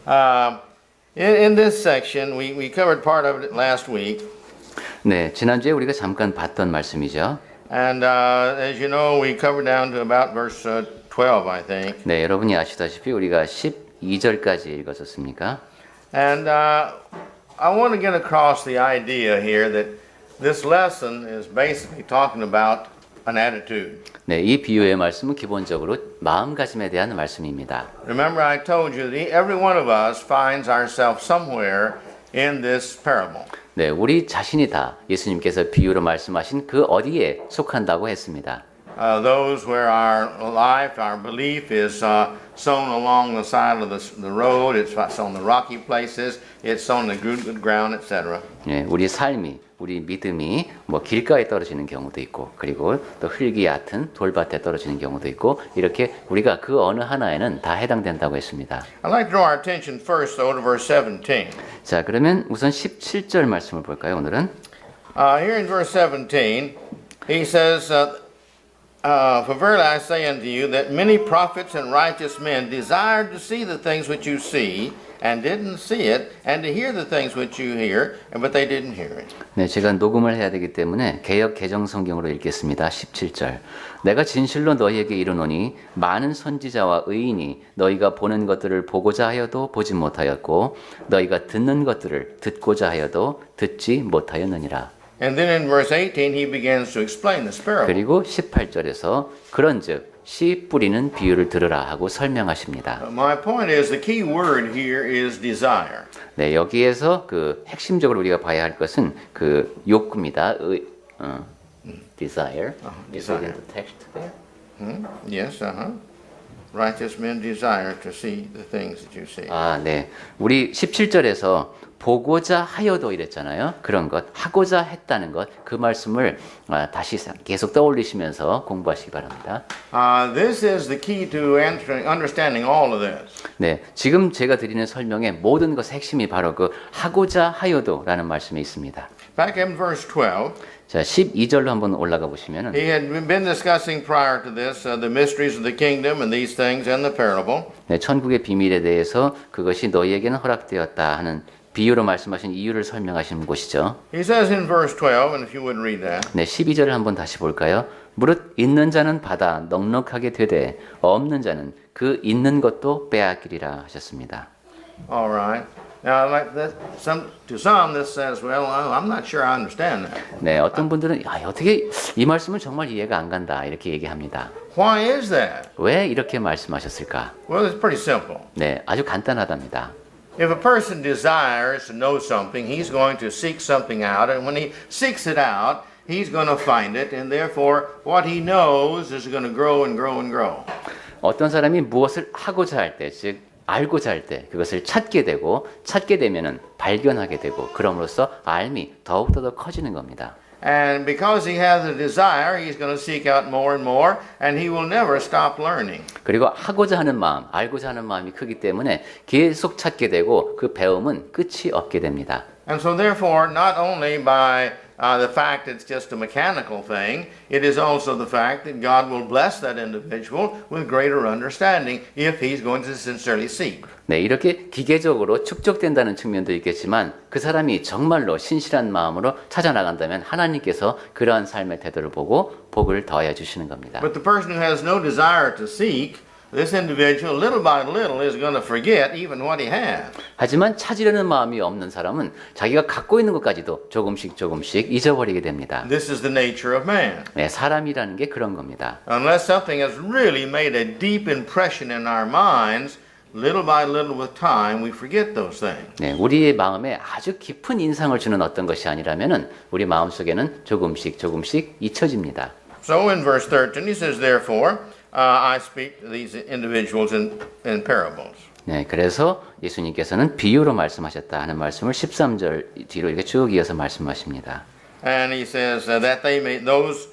Uh, in this section, we covered part of it last week. 네, 지난주에 우리가 잠깐 봤던 말씀이죠. And as you know, we covered down to about verse 12, I think. 네, 여러분이 아시다시피 우리가 12절까지 읽었었습니까? And I want to get across the idea here that this lesson is basically talking about an attitude. 네, 이 비유의 말씀은 기본적으로 마음가짐에 대한 말씀입니다. Remember, I told you that every one of us finds ourselves somewhere in this parable. 네, 우리 자신이 다 예수님께서 비유로 말씀하신 그 어디에 속한다고 했습니다. Those where our life, our belief is sown along the side of the road, it's on the rocky places, it's on the good ground, etc. 네, 우리 삶이, 우리 믿음이 뭐 길가에 떨어지는 경우도 있고, 그리고 또 흙이 얕은 돌밭에 떨어지는 경우도 있고, 이렇게 우리가 그 어느 하나에는 다 해당된다고 했습니다. I'd like to draw our attention first, though, to verse 17. 자, 그러면 우선 17절 말씀을 볼까요, 오늘은? Here in verse 17, he says, For verily I say unto you that many prophets and righteous men desired to see the things which you see, and didn't see it, and to hear the things which you hear, but they didn't hear it. 네, 제가 녹음을 해야 되기 때문에 개역 개정 성경으로 읽겠습니다. 17절. 내가 진실로 너희에게 이르노니 많은 선지자와 의인이 너희가 보는 것들을 보고자 하여도 보지 못하였고 너희가 듣는 것들을 듣고자 하여도 듣지 못하였느니라. And then in verse 18 he begins to explain this parable. 그리고 18절에서 그런즉 씨 뿌리는 비유를 들으라 하고 설명하십니다. My point is the key word here is desire. 네, 여기에서 그 핵심적으로 우리가 봐야 할 것은 그 욕구입니다. Desire. Is it in the text there? Yes, Righteous men desire to see the things that you see. 아, 네. 우리 17절에서 보고자 하여도 이랬잖아요. 그런 것, 하고자 했다는 것, 그 말씀을 다시 계속 떠올리시면서 공부하시기 바랍니다. This is the key to understanding all of this. 네, 지금 제가 드리는 설명의 모든 것의 핵심이 바로 그 하고자 하여도라는 말씀에 있습니다. Back in verse 12, 자, 12절로 한번 올라가 보시면은 he had been discussing prior to this the mysteries of the kingdom and these things and the parable. 네, 천국의 비밀에 대해서 그것이 너희에게는 허락되었다 하는 비유로 말씀하신 이유를 설명하시는 곳이죠. He says in verse 12, and if you would read that. 네, 12절을 한번 다시 볼까요? 무릇 있는 자는 받아 넉넉하게 되되 없는 자는 그 있는 것도 빼앗기리라 하셨습니다. All right. Now, like that, to some, this says, well, I'm not sure I understand that. 네, 어떤 분들은 어떻게 이 말씀은 정말 이해가 안 간다 이렇게 얘기합니다. Why is that? 왜 이렇게 말씀하셨을까? Well, it's pretty simple. 네, 아주 간단하답니다. If a person desires to know something, he's going to seek something out, and when he seeks it out, he's going to find it, and therefore, what he knows is going to grow and grow and grow. 어떤 사람이 무엇을 하고자 할 때, 즉 알고자 할 때 그것을 찾게 되고 찾게 되면은 발견하게 되고 그럼으로써 알미 더욱더 더 커지는 겁니다. And because he has a desire, he's going to seek out more and more, and he will never stop learning. 그리고 하고자 하는 마음, 알고자 하는 마음이 크기 때문에 계속 찾게 되고 그 배움은 끝이 없게 됩니다. And so therefore, not only by the fact it's just a mechanical thing, it is also the fact that God will bless that individual with greater understanding if he's going to sincerely seek. 네, 이렇게 기계적으로 축적된다는 측면도 있겠지만 그 사람이 정말로 신실한 마음으로 찾아나간다면 하나님께서 그러한 삶의 태도를 보고 복을 더해 주시는 겁니다. But the person who has no desire to seek, this individual, little by little, is going to forget even what he has. 하지만 찾으려는 마음이 없는 사람은 자기가 갖고 있는 것까지도 조금씩 잊어버리게 됩니다. This is the nature of man. 네, 사람이라는 게 그런 겁니다. Unless something has really made a deep impression in our minds, little by little with time, we forget those things. 네, 우리의 마음에 아주 깊은 인상을 주는 어떤 것이 아니라면은 우리 마음 속에는 조금씩 잊혀집니다. So in verse 13, he says, therefore, I speak to these individuals in parables. 네, 그래서 예수님께서는 비유로 말씀하셨다 하는 말씀을 13절 뒤로 이렇게 쭉 이어서 말씀하십니다. And he says that they may, those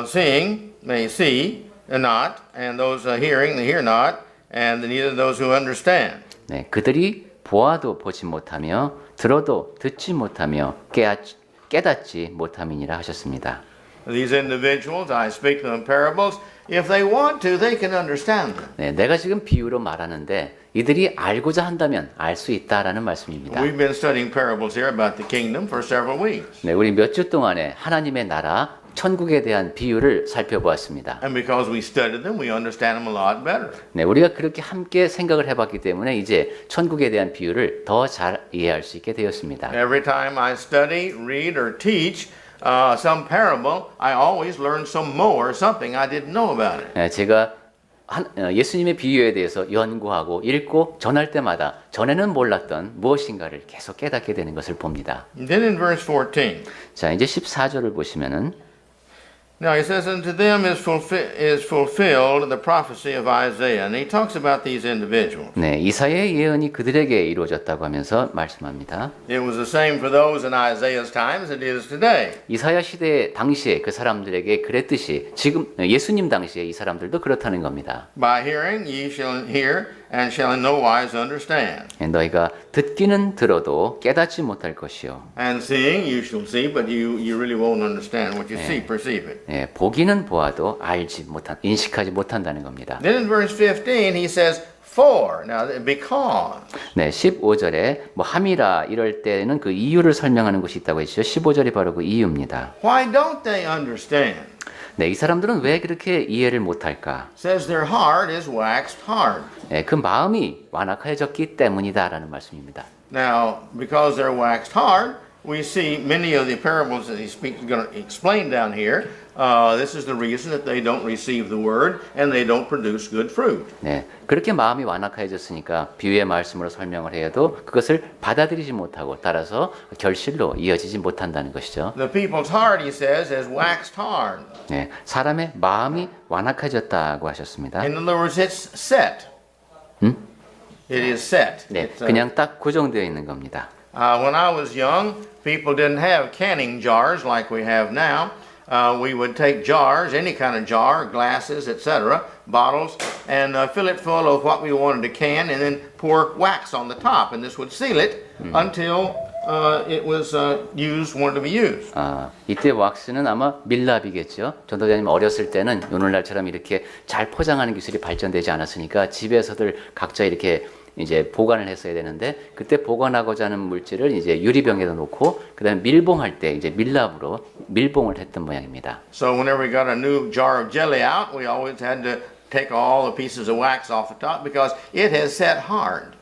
seeing may see and not, and those hearing they hear not, and neither those who understand. 네, 그들이 보아도 보지 못하며 들어도 듣지 못하며 깨닫지 못함이니라 하셨습니다. These individuals, I speak to them in parables. If they want to, they can understand them. 네, 내가 지금 비유로 말하는데 이들이 알고자 한다면 알 수 있다라는 말씀입니다. We've been studying parables here about the kingdom for several weeks. 네, 우리 몇 주 동안에 하나님의 나라, 천국에 대한 비유를 살펴보았습니다. And because we studied them, we understand them a lot better. 네, 우리가 그렇게 함께 생각을 해봤기 때문에 이제 천국에 대한 비유를 더 잘 이해할 수 있게 되었습니다. Every time I study, read, or teach some parable, I always learn some more, something I didn't know about it. 네, 제가 예수님의 비유에 대해서 연구하고 읽고 전할 때마다 전에는 몰랐던 무엇인가를 계속 깨닫게 되는 것을 봅니다. And then in verse 14, 자, 이제 14절을 보시면은 now he says, unto them is fulfilled the prophecy of Isaiah. And he talks about these individuals. 네, 이사야의 예언이 그들에게 이루어졌다고 하면서 말씀합니다. It was the same for those in Isaiah's time as it is today. 이사야 시대 당시에 그 사람들에게 그랬듯이 지금 예수님 당시에 이 사람들도 그렇다는 겁니다. By hearing ye shall hear and shall in no wise understand. 너희가 듣기는 들어도 깨닫지 못할 것이요. And seeing you shall see, but you really won't understand what you see, perceive it. 네, 보기는 보아도 인식하지 못한다는 겁니다. Then in verse 15 he says, for. Now, because. 네, 15절에 뭐 함이라 이럴 때는 그 이유를 설명하는 것이 있다고 했죠. 15절이 바로 그 이유입니다. Why don't they understand? 네, 이 사람들은 왜 그렇게 이해를 못할까? Says their heart is waxed hard. 네, 그 마음이 완악해졌기 때문이다라는 말씀입니다. Now, because they're waxed hard, we see many of the parables that he's going to explain down here. This is the reason that they don't receive the word and they don't produce good fruit. 네, 그렇게 마음이 완악해졌으니까 비유의 말씀으로 설명을 해도 그것을 받아들이지 못하고 따라서 결실로 이어지지 못한다는 것이죠. The people's heart, he says, is waxed hard. 네, 사람의 마음이 완악해졌다고 하셨습니다. In other words, it's set. It is set. 네, It's, 그냥 딱 고정되어 있는 겁니다. when I was young, people didn't have canning jars like we have now. We would take jars, any kind of jar, glasses, etc., bottles, and fill it full of what we wanted to can, and then pour wax on the top, and this would seal it until it was wanted to be used. 이때 왁스는 아마 밀랍이겠죠. 전도자님 어렸을 때는 오늘날처럼 이렇게 잘 포장하는 기술이 발전되지 않았으니까 집에서들 각자 이렇게 이제 보관을 했어야 되는데 그때 보관하고자 하는 물질을 이제 유리병에다 놓고 그다음에 밀봉할 때 이제 밀랍으로 밀봉을 했던 모양입니다. So whenever we got a new jar of jelly out, we always had to take all the pieces of wax off the top because it has set hard.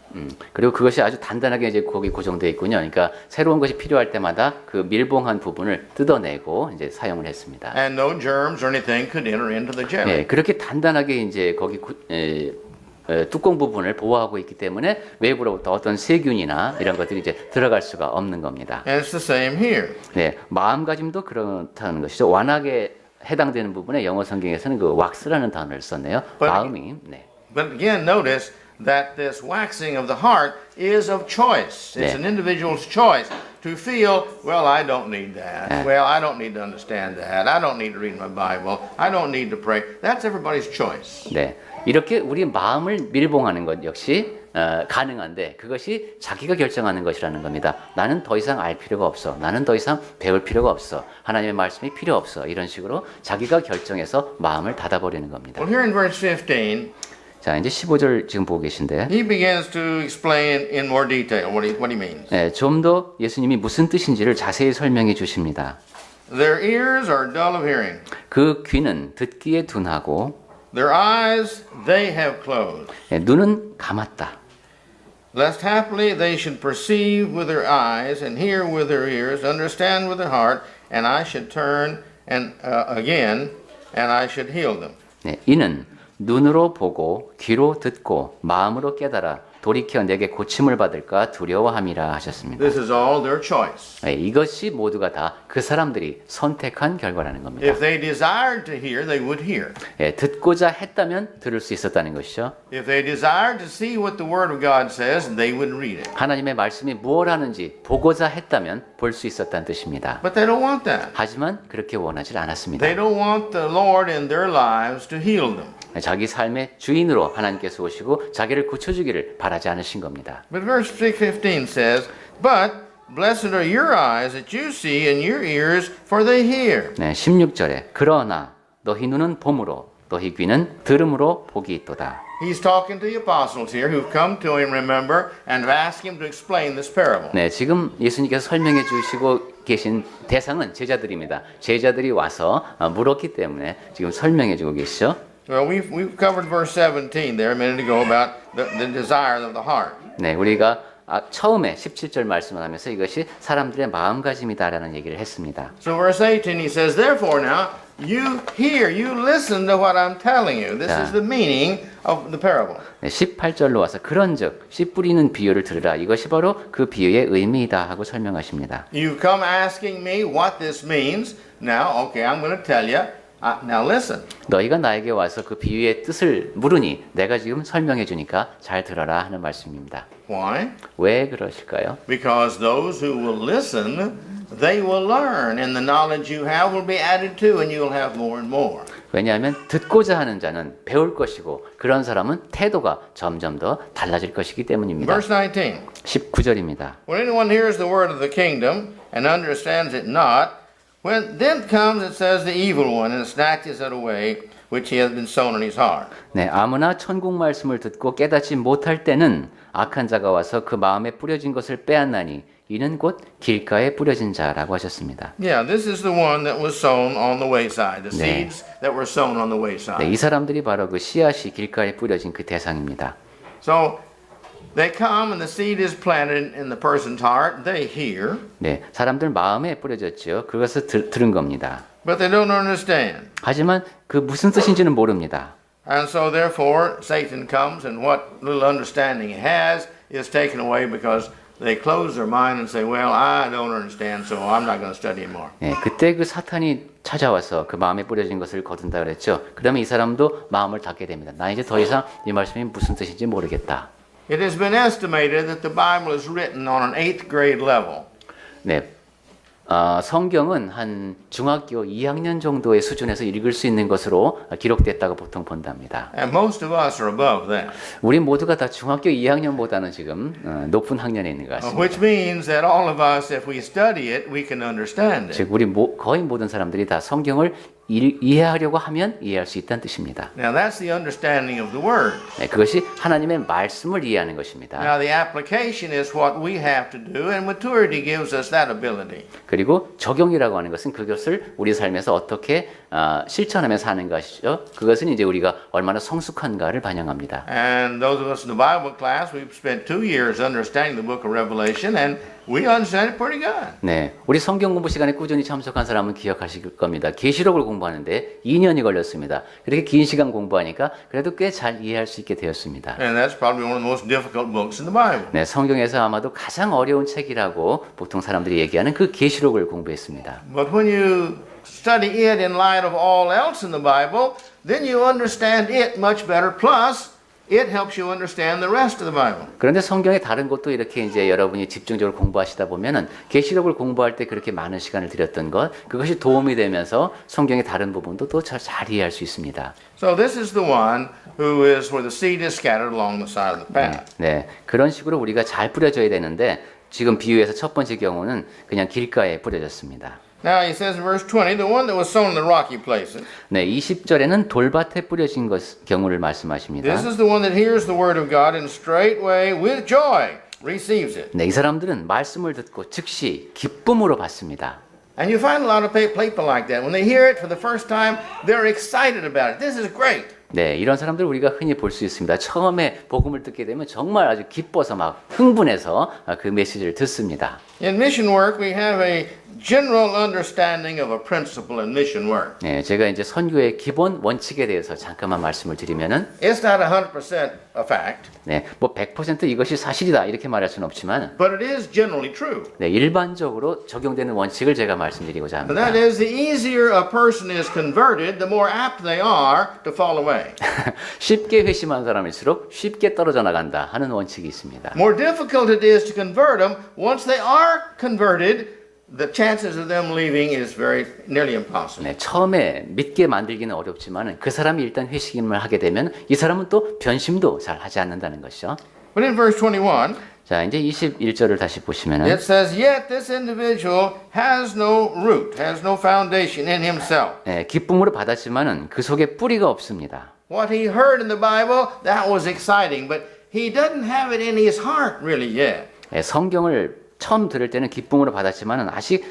그리고 그것이 아주 단단하게 이제 거기 고정되어 있군요. 그러니까 새로운 것이 필요할 때마다 그 밀봉한 부분을 뜯어내고 이제 사용을 했습니다. And no germs or anything could enter into the jelly. 네, 그렇게 단단하게 이제 거기 뚜껑 부분을 보호하고 있기 때문에 외부로부터 어떤 세균이나 이런 것들이 이제 들어갈 수가 없는 겁니다. And it's the same here. 네, 마음가짐도 그렇다는 것이죠. 완악에 해당되는 부분에 영어 성경에서는 그 왁스라는 단어를 썼네요. 마음이. 네. But again, notice that this waxing of the heart is of choice. It's an individual's choice to feel, well, I don't need that. Well, I don't need to understand that. I don't need to read my Bible. I don't need to pray. That's everybody's choice. 네, 이렇게 우리 마음을 밀봉하는 것 역시 가능한데 그것이 자기가 결정하는 것이라는 겁니다. 나는 더 이상 알 필요가 없어. 나는 더 이상 배울 필요가 없어. 하나님의 말씀이 필요 없어. 이런 식으로 자기가 결정해서 마음을 닫아버리는 겁니다. Well, here in verse 15, 자, 이제 15절 지금 보고 계신데 he begins to explain in more detail what he means. 네, 좀 더 예수님이 무슨 뜻인지를 자세히 설명해 주십니다. Their ears are dull of hearing. 그 귀는 듣기에 둔하고 Their eyes they have closed. 네, 눈은 감았다. Lest haply they should perceive with their eyes and hear with their ears, understand with their heart, and I should turn and again, and I should heal them. 네, 이는 눈으로 보고 귀로 듣고 마음으로 깨달아 돌이켜 내게 고침을 받을까 두려워함이라 하셨습니다. This is all their choice. 네, 이것이 모두가 다 그 사람들이 선택한 결과라는 겁니다. If they desired to hear, they would hear. 네, 듣고자 했다면 들을 수 있었다는 것이죠. If they desired to see what the Word of God says, they would read it. 하나님의 말씀이 무엇을 하는지 보고자 했다면 볼 수 있었다는 뜻입니다. But they don't want that. 하지만 그렇게 원하지 않았습니다. They don't want the Lord in their lives to heal them. 자기 삶의 주인으로 하나님께서 오시고 자기를 고쳐주기를 바라지 않으신 겁니다. But verse 15 says, But blessed are your eyes that you see and your ears for they hear. 네, 16절에 그러나 너희 눈은 봄으로 너희 귀는 들음으로 복이 있도다. He's talking to the apostles here who've come to him, remember, and have asked him to explain this parable. 네, 지금 예수님께서 설명해 주시고 계신 대상은 제자들입니다. 제자들이 와서 물었기 때문에 지금 설명해 주고 계시죠. Well, we've covered verse 17 there a minute ago about the desire of the heart. 네, 우리가 처음에 17절 말씀을 하면서 이것이 사람들의 마음가짐이다라는 얘기를 했습니다. So verse 18 he says, therefore now you hear, you listen to what I'm telling you. This is the meaning of the parable. 네, 18절로 와서 그런즉 씨 뿌리는 비유를 들으라. 이것이 바로 그 비유의 의미이다 하고 설명하십니다. You come asking me what this means. Now, okay, I'm going to tell you. Now listen. 너희가 나에게 와서 그 비유의 뜻을 물으니 내가 지금 설명해 주니까 잘 들어라 하는 말씀입니다. Why? 왜 그러실까요? Because those who will listen, they will learn, and the knowledge you have will be added to, and you'll have more and more. 왜냐하면 듣고자 하는 자는 배울 것이고 그런 사람은 태도가 점점 더 달라질 것이기 때문입니다. Verse 19. 19절입니다. When anyone hears the word of the kingdom and understands it not, when then comes, it says, the evil one and snatches it away, which he has been sown in his heart. 네, 아무나 천국 말씀을 듣고 깨닫지 못할 때는 악한 자가 와서 그 마음에 뿌려진 것을 빼앗나니 이는 곧 길가에 뿌려진 자라고 하셨습니다. Yeah, this is the one that was sown on the wayside, the 네. seeds that were sown on the wayside. 네, 이 사람들이 바로 그 씨앗이 길가에 뿌려진 그 대상입니다. So they come and the seed is planted in the person's heart. They hear, 네, 사람들 마음에 뿌려졌죠. 그것을 들은 겁니다. but they don't understand. 하지만 그 무슨 뜻인지는 모릅니다. And so therefore Satan comes and what little understanding he has is taken away because they close their mind and say, well, I don't understand, so I'm not going to study anymore. 네, 그때 그 사탄이 찾아와서 그 마음에 뿌려진 것을 거둔다 그랬죠. 그러면 이 사람도 마음을 닫게 됩니다. 나 이제 더 이상 이 말씀이 무슨 뜻인지 모르겠다. It has been estimated that the Bible is written on an 8th grade level. 네, 성경은 한 중학교 2학년 정도의 수준에서 읽을 수 있는 것으로 기록됐다고 보통 본답니다. And most of us are above that. 우리 모두가 다 중학교 2학년보다는 지금 높은 학년에 있는 것 같습니다. Which means that all of us, if we study it, we can understand it. 즉 우리 거의 모든 사람들이 다 성경을 이해하려고 하면 이해할 수 있다는 뜻입니다. Now that's the understanding of the Word. 네, 그것이 하나님의 말씀을 이해하는 것입니다. Now the application is what we have to do, and maturity gives us that ability. 그리고 적용이라고 하는 것은 그것을 우리 삶에서 어떻게 실천하며 사는 것이죠. 그것은 이제 우리가 얼마나 성숙한가를 반영합니다. And those of us in the Bible class, we've spent 2 years understanding the book of Revelation, and we understand it pretty good. 네, 우리 성경 공부 시간에 꾸준히 참석한 사람은 기억하실 겁니다. 계시록을 공부하는데 2년이 걸렸습니다. 그렇게 긴 시간 공부하니까 그래도 꽤 잘 이해할 수 있게 되었습니다. And that's probably one of the most difficult books in the Bible. 네, 성경에서 아마도 가장 어려운 책이라고 보통 사람들이 얘기하는 그 계시록을 공부했습니다. But when you study it in light of all else in the Bible, then you understand it much better. Plus, it helps you understand the rest of the Bible. 그런데 성경의 다른 것도 이렇게 이제 여러분이 집중적으로 공부하시다 보면은 계시록을 공부할 때 그렇게 많은 시간을 들였던 것, 그것이 도움이 되면서 성경의 다른 부분도 또 잘 이해할 수 있습니다. So this is the one who is where the seed is scattered along the side of the path. 네, 그런 식으로 우리가 잘 뿌려져야 되는데 지금 비유에서 첫 번째 경우는 그냥 길가에 뿌려졌습니다. Now he says in verse 20, the one that was sown in the rocky places. 네, 20절에는 돌밭에 뿌려진 경우를 말씀하십니다. This is the one that hears the word of God and straightway with joy receives it. 네, 이 사람들은 말씀을 듣고 즉시 기쁨으로 받습니다. And you find a lot of people like that. When they hear it for the first time, they're excited about it. This is great. 네, 이런 사람들 우리가 흔히 볼 수 있습니다. 처음에 복음을 듣게 되면 정말 아주 기뻐서 막 흥분해서 그 메시지를 듣습니다. In mission work, we have a general understanding of a principle in mission work. 네, 제가 이제 선교의 기본 원칙에 대해서 잠깐만 말씀을 드리면은, It's not 100% a fact, 네, 뭐 100% 이것이 사실이다 이렇게 말할 수는 없지만, but it is generally true. 네, 일반적으로 적용되는 원칙을 제가 말씀드리고자 And 합니다. that is, the easier a person is converted, the more apt they are to fall away. 쉽게 회심한 사람일수록 쉽게 떨어져 나간다 하는 원칙이 있습니다. More difficult it is to convert them. Once they are converted, the chances of them leaving is nearly impossible. 네, 처음에 믿게 만들기는 어렵지만 그 사람이 일단 회심을 하게 되면 이 사람은 또 변심도 잘 하지 않는다는 것이죠. But in verse 21, 자, 이제 21절을 다시 보시면은 it says, Yet this individual has no root, has no foundation in himself. 기쁨으로 받았지만은 그 속에 뿌리가 없습니다. What he heard in the Bible, that was exciting, but he doesn't have it in his heart really yet. 성경을 처음 들을 때는 기쁨으로 받았지만은 아직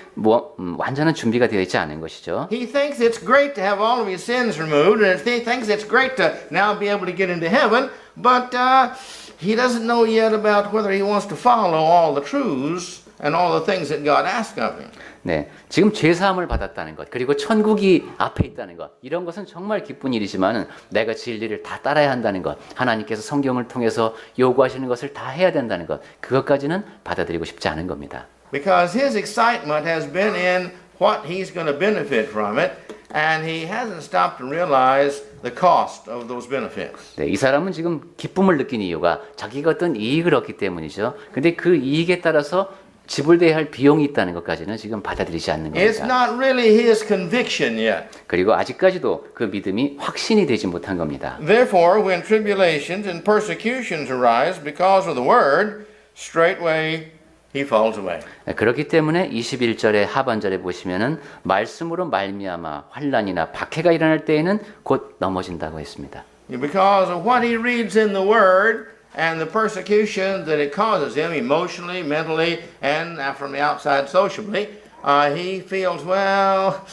완전한 준비가 되어 있지 않은 것이죠. He thinks it's great to have all of his sins removed, and he thinks it's great to now be able to get into heaven, but he doesn't know yet about whether he wants to follow all the truths and all the things that God asks of him. 네, 지금 죄사함을 받았다는 것, 그리고 천국이 앞에 있다는 것, 이런 것은 정말 기쁜 일이지만은 내가 진리를 다 따라야 한다는 것, 하나님께서 성경을 통해서 요구하시는 것을 다 해야 된다는 것, 그것까지는 받아들이고 싶지 않은 겁니다. Because his excitement has been in what he's going to benefit from it, and he hasn't stopped to realize the cost of those benefits. 네, 이 사람은 지금 기쁨을 느낀 이유가 자기가 어떤 이익을 얻기 때문이죠. 근데 그 이익에 따라서 지불돼야 할 비용이 있다는 것까지는 지금 받아들이지 않는 It's 겁니다. not really his conviction yet. 그리고 아직까지도 그 믿음이 확신이 되지 못한 겁니다. Therefore, when tribulations and persecutions arise because of the word, straightway he falls away. 그렇기 때문에 21절의 하반절에 보시면은 말씀으로 말미암아 환난이나 박해가 일어날 때에는 곧 넘어진다고 했습니다. Because of what he reads in the word and the persecution that it causes him emotionally, mentally, and from the outside socially, he feels, well,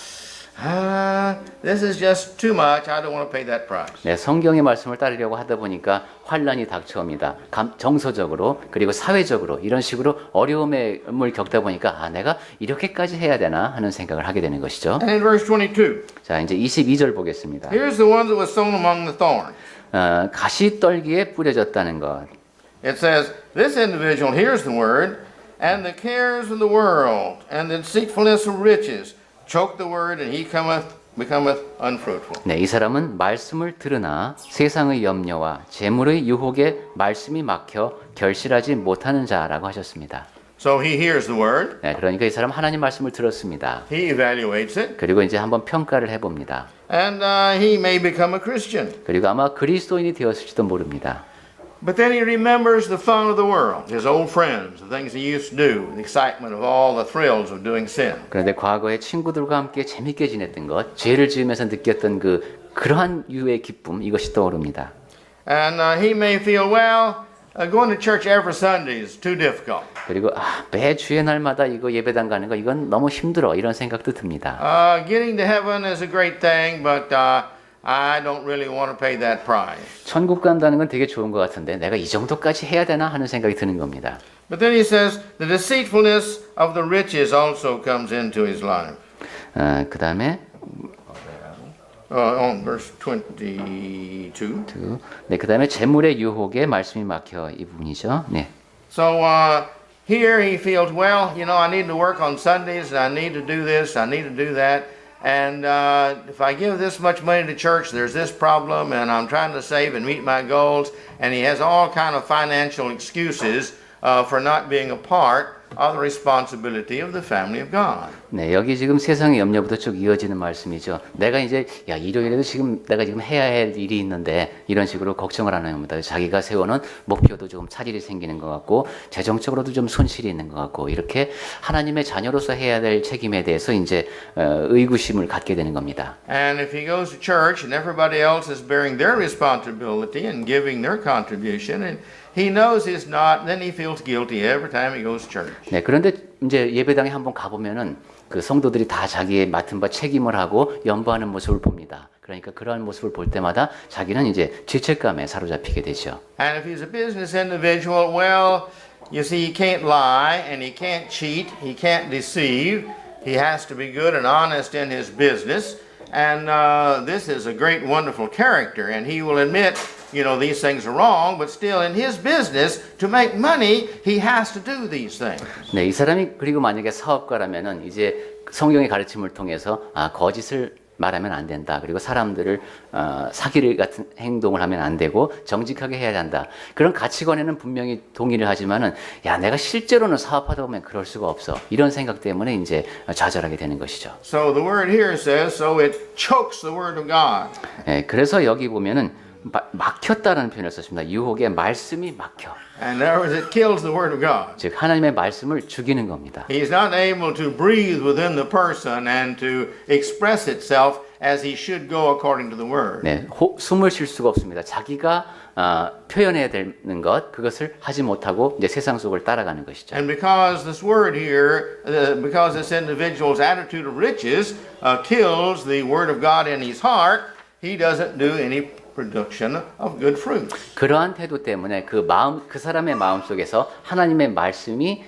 this is just too much. I don't want to pay that price. 네, 성경의 말씀을 따르려고 하다 보니까 환난이 닥쳐옵니다. 정서적으로 그리고 사회적으로 이런 식으로 어려움을 겪다 보니까 내가 이렇게까지 해야 되나 하는 생각을 하게 되는 것이죠. And in verse 22, 자, 이제 22절 보겠습니다. here's the one that was sown among the thorns. 가시떨기에 뿌려졌다는 것. It says, this individual hears the word, and the cares of the world, and the deceitfulness of riches choke the word, and he becometh unfruitful. 네, 이 사람은 말씀을 들으나 세상의 염려와 재물의 유혹에 말씀이 막혀 결실하지 못하는 자라고 하셨습니다. So he hears the word, 네, 그러니까 이 사람 하나님 말씀을 들었습니다. he evaluates it, 그리고 이제 한번 평가를 해봅니다. and he may become a Christian. 그리고 아마 그리스도인이 되었을지도 모릅니다. But then he remembers the fun of the world, his old friends, the things he used to do, the excitement of all the thrills of doing sin. 그런데 과거에 친구들과 함께 재밌게 지냈던 것, 죄를 지으면서 느꼈던 그러한 유의 기쁨, 이것이 떠오릅니다. And he may feel, well, going to church every Sunday is too difficult. 그리고 매 주의 날마다 이거 예배당 가는 거 이건 너무 힘들어 이런 생각도 듭니다. Getting to heaven is a great thing, but I don't really want to pay that price. 천국 간다는 건 되게 좋은 것 같은데 내가 이 정도까지 해야 되나 하는 생각이 드는 겁니다. But then he says the deceitfulness of the riches also comes into his life. 그 다음에 On verse 22. 네, 그 다음에 재물의 유혹에 말씀이 막혀 이 부분이죠. 네. So here he feels, well, you know, I need to work on Sundays, and I need to do this, I need to do that. And if I give this much money to church, there's this problem, and I'm trying to save and meet my goals. And he has all kind of financial excuses for not being a part of the responsibility of the family of God. 네, 여기 지금 세상의 염려부터 쭉 이어지는 말씀이죠. 내가 이제 일요일에도 내가 지금 해야 할 일이 있는데 이런 식으로 걱정을 하는 겁니다. 자기가 세워놓은 목표도 조금 차질이 생기는 것 같고 재정적으로도 좀 손실이 있는 것 같고 이렇게 하나님의 자녀로서 해야 될 책임에 대해서 이제 의구심을 갖게 되는 겁니다. And if he goes to church and everybody else is bearing their responsibility and giving their contribution, and he knows he's not, then he feels guilty every time he goes to church. 네, 그런데 이제 예배당에 한번 가보면은 그 성도들이 다 자기의 맡은 바 책임을 하고 연보하는 모습을 봅니다. 그러니까 그러한 모습을 볼 때마다 자기는 이제 죄책감에 사로잡히게 되죠. And if he's a business individual, well, you see, he can't lie and he can't cheat, he can't deceive. He has to be good and honest in his business. And this is a great, wonderful character. And he will admit, you know, these things are wrong, but still in his business, to make money, he has to do these things. 네, 이 사람이 그리고 만약에 사업가라면은 이제 성경의 가르침을 통해서 거짓을 말하면 안 된다. 그리고 사람들을 사기를 같은 행동을 하면 안 되고 정직하게 해야 한다. 그런 가치관에는 분명히 동의를 하지만은 내가 실제로는 사업하다 보면 그럴 수가 없어. 이런 생각 때문에 이제 좌절하게 되는 것이죠. So the word here says, so it chokes the word of God. 네, 그래서 여기 보면은 막혔다라는 표현을 썼습니다. 유혹에 말씀이 막혀. And in other words, it kills the word of God. 즉 하나님의 말씀을 죽이는 겁니다. He's not able to breathe within the person and to express itself as he should go according to the word. 네, 숨을 쉴 수가 없습니다. 자기가 표현해야 되는 것, 그것을 하지 못하고 이제 세상 속을 따라가는 것이죠. And because this word here, because this individual's attitude of riches kills the word of God in his heart, he doesn't do any production of good fruit. 그러한 태도 때문에 그 사람의 마음 속에서 하나님의 말씀이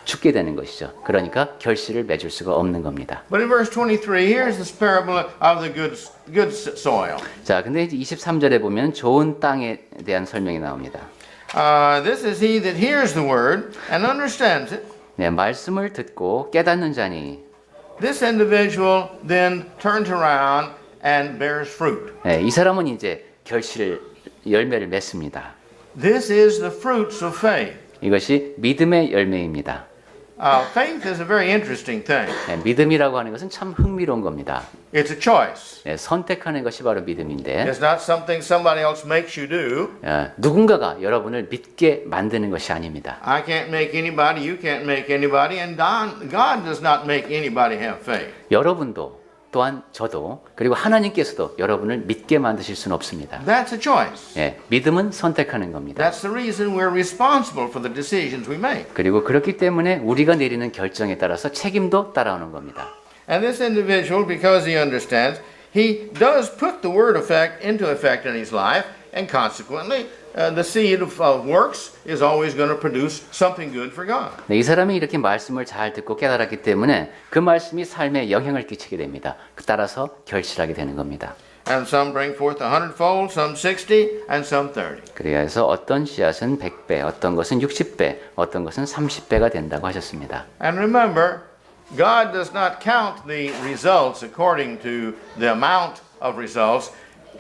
죽게 되는 것이죠. 그러니까 결실을 맺을 수가 없는 겁니다. But in verse 23, here's this parable of the good soil. 자, 근데 이제 23절에 보면 좋은 땅에 대한 설명이 나옵니다. This is he that hears the word and understands it. 네, 말씀을 듣고 깨닫는 자니. This individual then turns around and bears fruit. 네, 이 사람은 이제 열매를 맺습니다. This is the fruits of faith. 이것이 믿음의 열매입니다. Faith is a very interesting thing. 네, 믿음이라고 하는 것은 참 흥미로운 겁니다. It's a choice. 네, 선택하는 것이 바로 믿음인데 It's not something somebody else makes you do. 누군가가 여러분을 믿게 만드는 것이 아닙니다. I can't make anybody, you can't make anybody, and God does not make anybody have faith. 여러분도 또한 저도 그리고 하나님께서도 여러분을 믿게 만드실 수는 없습니다. That's a choice. 예, 믿음은 선택하는 겁니다. That's the reason we're responsible for the decisions we make. 그리고 그렇기 때문에 우리가 내리는 결정에 따라서 책임도 따라오는 겁니다. And this individual, because he understands, he does put the word into effect in his life, and consequently, the seed of works is always going to produce something good for God. 네, 이 사람이 이렇게 말씀을 잘 듣고 깨달았기 때문에 그 말씀이 삶에 영향을 끼치게 됩니다. 따라서 결실하게 되는 겁니다. And some bring forth 100-fold, some 60, and some 30. 그래서 어떤 씨앗은 100배, 어떤 것은 60배, 어떤 것은 30배가 된다고 하셨습니다. And remember, God does not count the results according to the amount of results.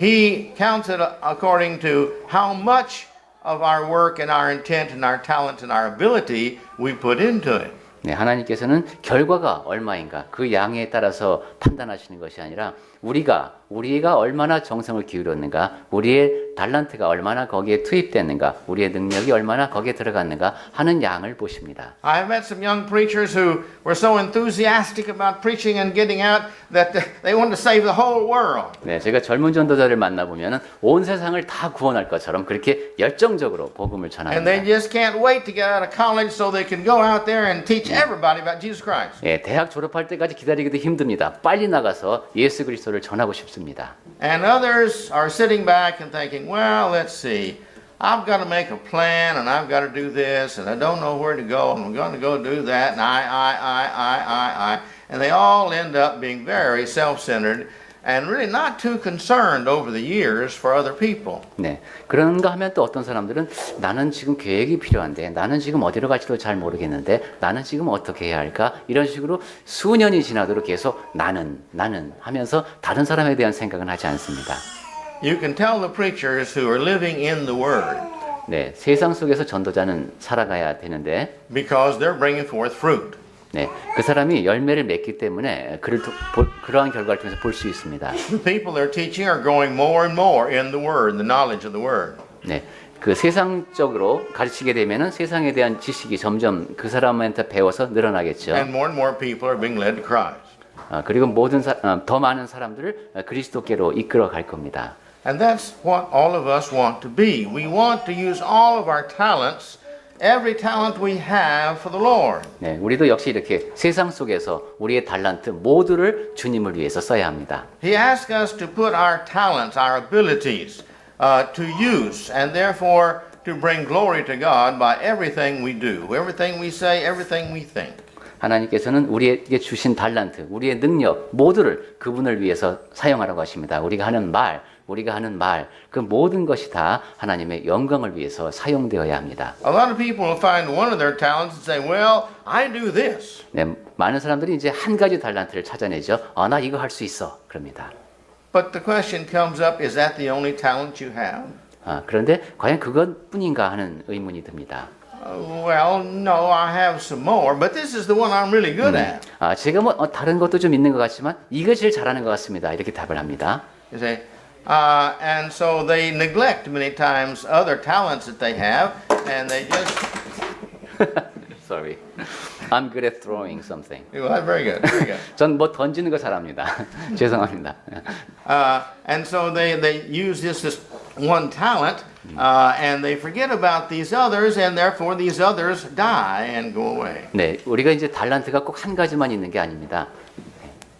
He counts it according to how much of our work and our intent and our talent and our ability we put into it. 네, 하나님께서는 결과가 얼마인가 그 양에 따라서 판단하시는 것이 아니라 우리가 얼마나 정성을 기울였는가, 우리의 달란트가 얼마나 거기에 투입됐는가, 우리의 능력이 얼마나 거기에 들어갔는가 하는 양을 보십니다. I have met some young preachers who were so enthusiastic about preaching and getting out that they wanted to save the whole world. 네, 제가 젊은 전도자를 만나 보면은 온 세상을 다 구원할 것처럼 그렇게 열정적으로 복음을 And they 전합니다. just can't wait to get out of college so they can go out there and teach everybody about Jesus Christ. 예, 대학 졸업할 때까지 기다리기도 힘듭니다. 빨리 나가서 예수 그리스도를 전하고 싶습니다. And others are sitting back and thinking, well, let's see. I've got to make a plan and I've got to do this and I don't know where to go and I'm going to go do that and I. And they all end up being very self-centered and really not too concerned over the years for other people. 네, 그런가 하면 또 어떤 사람들은 나는 지금 계획이 필요한데 나는 지금 어디로 갈지도 잘 모르겠는데 나는 지금 어떻게 해야 할까? 이런 식으로 수년이 지나도록 계속 나는 하면서 다른 사람에 대한 생각은 하지 않습니다. You can tell the preachers who are living in the Word 네, 세상 속에서 전도자는 살아가야 되는데 because they're bringing forth fruit. 네, 그 사람이 열매를 맺기 때문에 그러한 결과를 통해서 볼 수 있습니다. The people they're teaching are growing more and more in the Word, the knowledge of the Word. 네, 그 세상적으로 가르치게 되면은 세상에 대한 지식이 점점 그 사람한테 배워서 늘어나겠죠. And more people are being led to Christ. 그리고 더 많은 사람들을 그리스도께로 이끌어 갈 겁니다. And that's what all of us want to be. We want to use all of our talents, every talent we have for the Lord. 네, 우리도 역시 이렇게 세상 속에서 우리의 달란트 모두를 주님을 위해서 써야 합니다. He asks us to put our talents, our abilities to use, and therefore to bring glory to God by everything we do, everything we say, everything we think. 하나님께서는 우리에게 주신 달란트, 우리의 능력 모두를 그분을 위해서 사용하라고 하십니다. 우리가 하는 말, 그 모든 것이 다 하나님의 영광을 위해서 사용되어야 합니다. A lot of people will find one of their talents and say, well, I do this. 네, 많은 사람들이 이제 한 가지 달란트를 찾아내죠. 나 이거 할 수 있어. 그럽니다. But the question comes up, is that the only talent you have? 그런데 과연 그것뿐인가 하는 의문이 듭니다. Well, no, I have some more, but this is the one I'm really good at. 제가 다른 것도 좀 있는 것 같지만 이거 제일 잘하는 것 같습니다. 이렇게 답을 합니다. You say, And so they neglect many times other talents that they have, and they just, Sorry. I'm good at throwing something. well, very good, very good. 전 뭐 던지는 거 잘합니다. 죄송합니다. And so they use this one talent, and they forget about these others, and therefore these others die and go away. 네, 우리가 이제 달란트가 꼭 한 가지만 있는 게 아닙니다.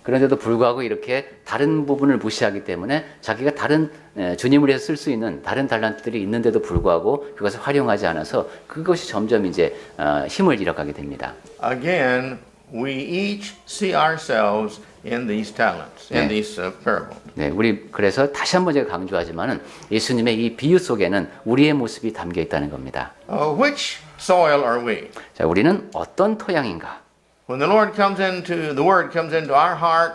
그런데도 불구하고 이렇게 다른 부분을 무시하기 때문에 자기가 다른 주님을 위해서 쓸 수 있는 다른 달란트들이 있는데도 불구하고 그것을 활용하지 않아서 그것이 점점 이제 힘을 잃어가게 됩니다. Again, we each see ourselves in these talents, in these parables. 네, 우리 그래서 다시 한번 제가 강조하지만은 예수님의 이 비유 속에는 우리의 모습이 담겨 있다는 겁니다. Which soil are we? 자, 우리는 어떤 토양인가? When the word comes into our heart,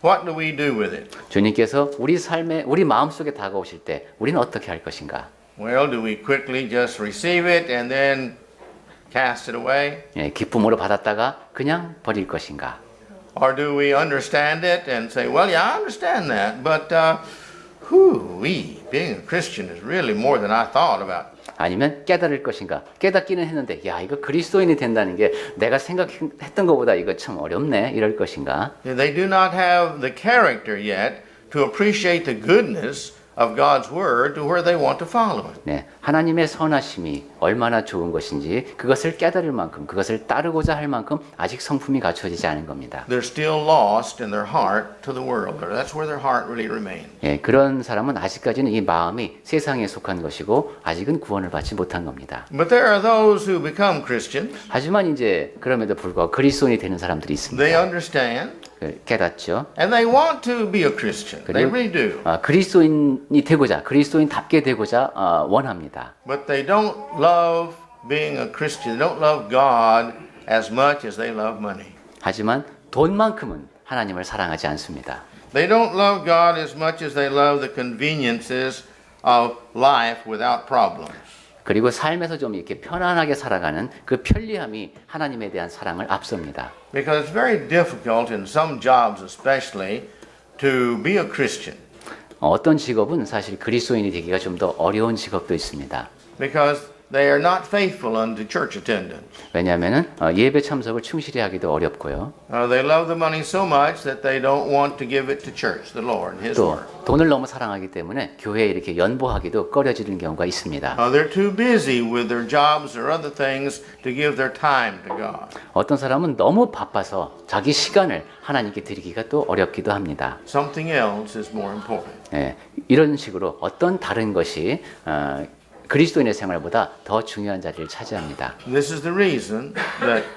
what do we do with it? 주님께서 우리 삶에 우리 마음속에 다가오실 때 우리는 어떻게 할 것인가? Well, do we quickly just receive it and then cast it away? 예, 기쁨으로 받았다가 그냥 버릴 것인가? Or do we understand it and say, well, yeah, I understand that, but being a Christian is really more than I thought about. 아니면 깨달을 것인가? 깨닫기는 했는데 야 이거 그리스도인이 된다는 게 내가 생각했던 것보다 이거 참 어렵네 이럴 것인가? They do not have the character yet to appreciate the goodness of God's word to where they want to follow it. 네, 하나님의 선하심이 얼마나 좋은 것인지 그것을 깨달을 만큼 그것을 따르고자 할 만큼 아직 성품이 갖춰지지 않은 겁니다. They're still lost in their heart to the world. That's where their heart really remains. 예, 그런 사람은 아직까지는 이 마음이 세상에 속한 것이고 아직은 구원을 받지 못한 겁니다. But there are those who become Christians. 하지만 이제 그럼에도 불구하고 그리스도인이 되는 사람들이 있습니다. They understand. 깨닫죠. And they want to be a Christian. They really do. 그리스도인이 되고자, 그리스도인답게 되고자 원합니다. But they don't love being a Christian. They don't love God as much as they love money. 하지만 돈만큼은 하나님을 사랑하지 않습니다. They don't love God as much as they love the conveniences of life without problems. 그리고 삶에서 좀 이렇게 편안하게 살아가는 그 편리함이 하나님에 대한 사랑을 앞섭니다. Because it's very difficult in some jobs especially to be a Christian. 어떤 직업은 사실 그리스도인이 되기가 좀 더 어려운 직업도 있습니다. Because they are not faithful unto church attendance. 왜냐하면은 예배 참석을 충실히 하기도 어렵고요. They love the money so much that they don't want to give it to church, the Lord, His 또 word. 돈을 너무 사랑하기 때문에 교회에 이렇게 연보하기도 꺼려지는 경우가 있습니다. They're too busy with their jobs or other things to give their time to God. 어떤 사람은 너무 바빠서 자기 시간을 하나님께 드리기가 또 어렵기도 합니다. Something else is more important. 예, 이런 식으로 어떤 다른 것이 그리스도인의 생활보다 더 중요한 자리를 차지합니다. This is the reason that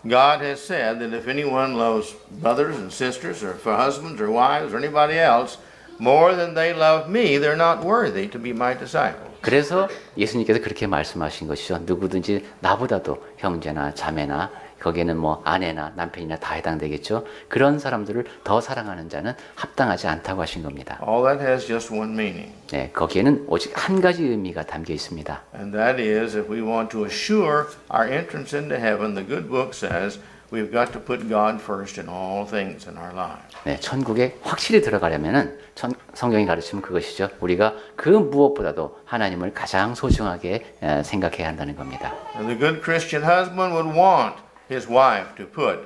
God has said that if anyone loves brothers and sisters or for husbands or wives or anybody else more than they love me, they're not worthy to be my disciple. 그래서 예수님께서 그렇게 말씀하신 것이죠. 누구든지 나보다도 형제나 자매나 거기에는 뭐 아내나 남편이나 다 해당되겠죠. 그런 사람들을 더 사랑하는 자는 합당하지 않다고 하신 겁니다. All that has just one meaning. 네, 거기에는 오직 한 가지 의미가 담겨 있습니다. And that is if we want to assure our entrance into heaven, the good book says we've got to put God first in all things in our lives. 네, 천국에 확실히 들어가려면은 성경이 가르치면 그것이죠. 우리가 그 무엇보다도 하나님을 가장 소중하게 생각해야 한다는 겁니다. And the good Christian husband would want his wife to put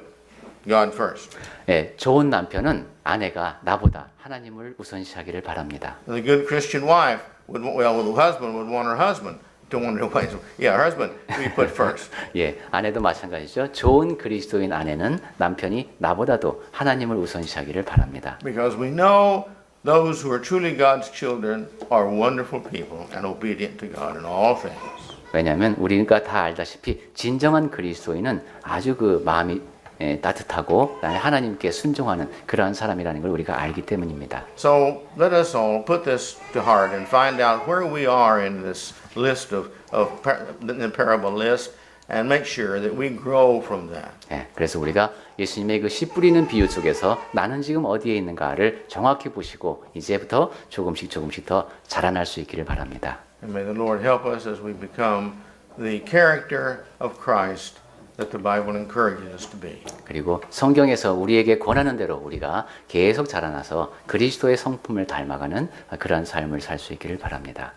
God first. 네, 좋은 남편은 아내가 나보다 하나님을 우선시하기를 바랍니다. And the good Christian wife would, well, the husband would want her husband to want her wife. Yeah, her husband to be put first. 예, 아내도 마찬가지죠. 좋은 그리스도인 아내는 남편이 나보다도 하나님을 우선시하기를 바랍니다. Because we know those who are truly God's children are wonderful people and obedient to God in all things. 왜냐하면 우리가 다 알다시피 진정한 그리스도인은 아주 그 마음이 따뜻하고 하나님께 순종하는 그러한 사람이라는 걸 우리가 알기 때문입니다. So let us all put this to heart and find out where we are in this list the parable list and make sure that we grow from that. 예, 그래서 우리가 예수님의 그 씨 뿌리는 비유 속에서 나는 지금 어디에 있는가를 정확히 보시고 이제부터 조금씩 더 자라날 수 있기를 바랍니다. And may the Lord help us as we become the character of Christ that the Bible encourages us to be. 그리고 성경에서 우리에게 권하는 대로 우리가 계속 자라나서 그리스도의 성품을 닮아가는 그러한 삶을 살 수 있기를 바랍니다.